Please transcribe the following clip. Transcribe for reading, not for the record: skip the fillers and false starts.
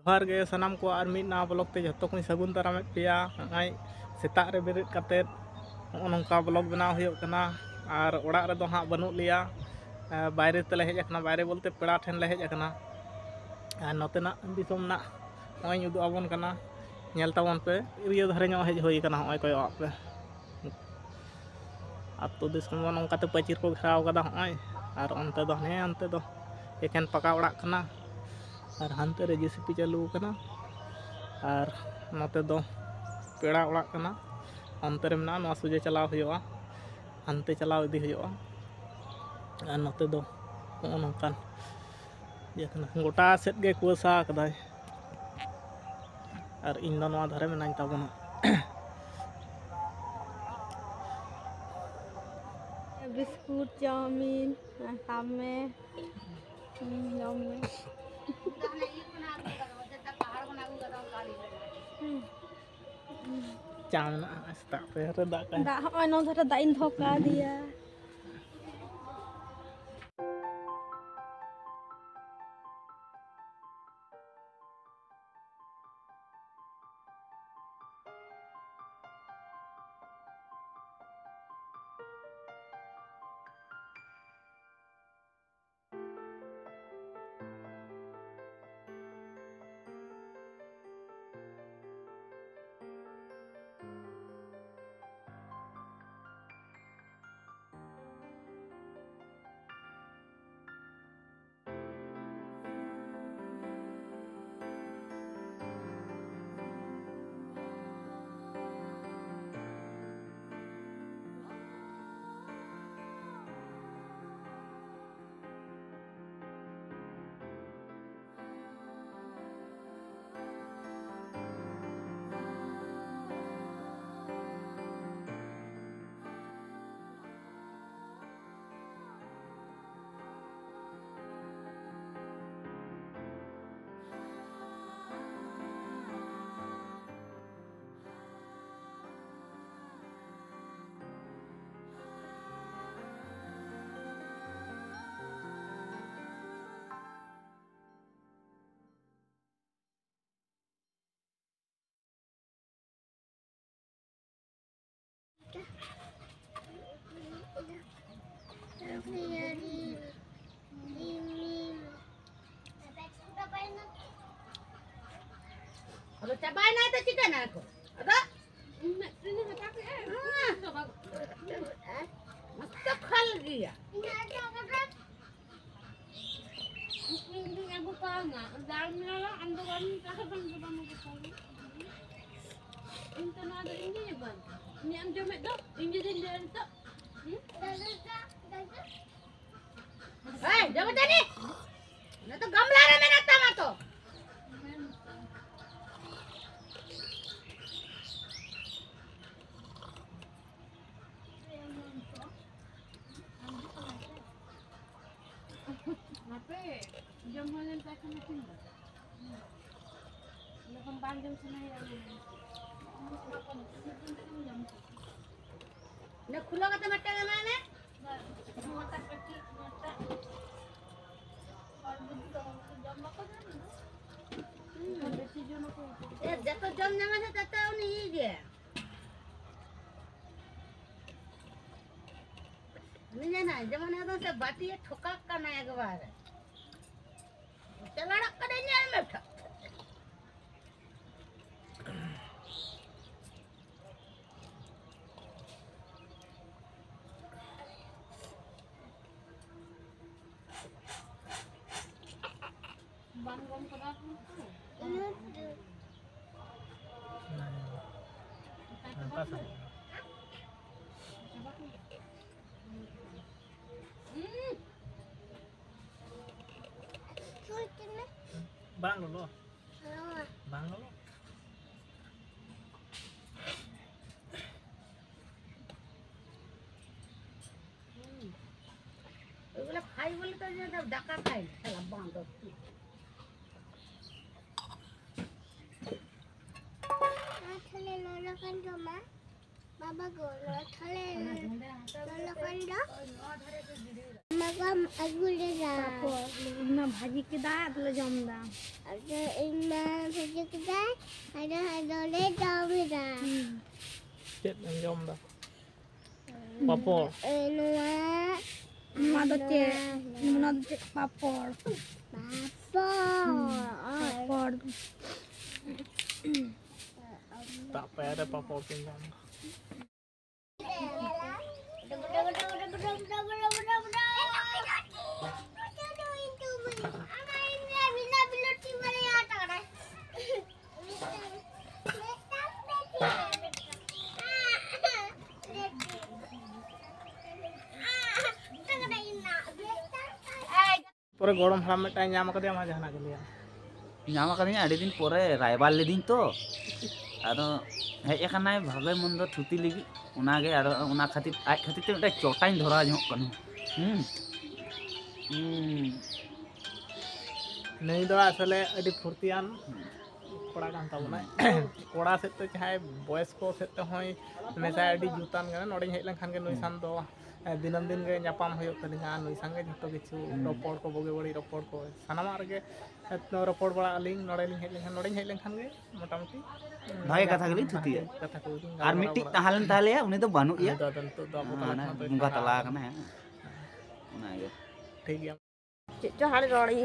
जोहार गे सानाम को और मिड ना ब्लॉग ते जतो को सगुन दाराम पेया नगाई सेता रे बेरेद काते नोंका ब्लॉग बनाव हुयो कना और ओड़ा रे दो हां बनु लिया बायरे तले हेज अकना बायरे बोलते पेड़ा ठेन ले हेज अकना और नोतेना दिसोम ना नय उदु आबोन कना नेल ताबोन पे इरियो धारे नो हेज होई कना होय कोय आप पे आतो दिसोम नोंकाते पचिर को घेराव कदा होय और अंते दो ने अंते दो एकेन पका ओड़ा कना और हानते रे जेसीपी चालू कना और नोते दो पेड़ा ओड़ा कना अंते रे मना नो सुजे चलाव हुयोआ हानते चलाव इदी हुयोआ और नोते दो नोंकान ये कना गोटा सेट गे कुसा कदाय और इन दो नोआ धारे मेनाኝ ताबोना बिस्कुट चाउमीन तामे जम में चामना अस्ता पे रे दा का दा होय नो धरे दा इन धोका दिया Kalau cabai naik tu chicken aku. Ada? Ini tapi mesti khal dia. Ini aku kanga. Dalamnya lah anduan kapan kamu ketemu. Ini ada ini ya bang. Ini am jamet dok. Ini dia dok. Hei, jangan tadi. Nanti gambar ada mana tamat tu. Jam malam tak kena tinggal. Lepas panjang sana yang nak khula kata macam mana? Mata kecil, mata. Jatuh jam jangan saya tak tahu ni dia. Ini na, zaman itu saya bati ठोका करना एक बार. चला रख कर नहीं मैं उठा. Bangkom kena pun. Bang dulu. Bang dulu. Kalau खाई बोले तो जब डका खाई चला बांध दो थले लोला कंडो मा बाबा गोलो थले लोला कंडो मगम अगुले दा ना भाजी के दा ले जम दा अरे इनमें kita ada le jomida. Cek yang jom dah. Papor. Numa do cek, numa do cek papor. Papor. Tak payah ada papor pinggang. पूरे गरम हालाम में टाइम जाम कर दिया मजा ना के लिए ᱧᱟᱢ ᱟᱠᱟᱫᱤᱧ ᱟᱹᱰᱤ ᱫᱤᱱ ᱯᱚᱨᱮ ᱨᱟᱭᱵᱟᱨ ᱞᱤᱫᱤᱧ ᱛᱚ ᱟᱫᱚ ᱦᱮᱡ ᱟᱠᱟᱱᱟᱭ ᱵᱷᱟᱜᱮ ᱢᱚᱱᱫᱚ ᱛᱷᱩᱛᱤ ᱞᱟᱹᱜᱤᱫ ᱚᱱᱟᱜᱮ ᱟᱫᱚ ᱚᱱᱟ ᱠᱷᱟᱹᱛᱤᱨ ᱟᱡ ᱠᱷᱟᱹᱛᱤᱨ ᱛᱮ ᱢᱤᱫᱴᱟᱝ ᱪᱚᱴᱟᱧ ᱫᱷᱚᱨᱟᱣ ᱧᱚᱜ ᱠᱟᱱᱟ नहीं दो असले अड़ी फुर्तियान कोड़ा कान ताबना कोड़ा सेते चाहे बॉयस को सेते होय मेसा अड़ी जुतान गने नोडे हेज लेखान के नुई सान दो दिनम दिन गे जापाम होयो तलिंगा नुई संगे जतो किछु रपोड़ को बोगे बड़ी रपोड़ को सानामा रगे रपोड़ बड़ा अलिंग नोडे लिंग हेज लेखान गे मोटामुटी भागे कथा गली थुतिया कथा को ᱟᱨ ᱢᱤᱫᱴᱤᱡ ᱛᱟᱦᱮᱞᱮᱱ ᱛᱟᱦᱞᱮᱭᱟ ᱩᱱᱤ ᱫᱚ ᱵᱟᱹᱱᱩᱜ ᱮᱭᱟ ᱫᱚ ᱫᱚ ᱫᱚ ᱵᱚᱸᱜᱟ ᱛᱟᱞᱟ ᱟᱠᱟᱱᱟ ᱚᱱᱟᱜᱮ ठीक गया Cek hal rori.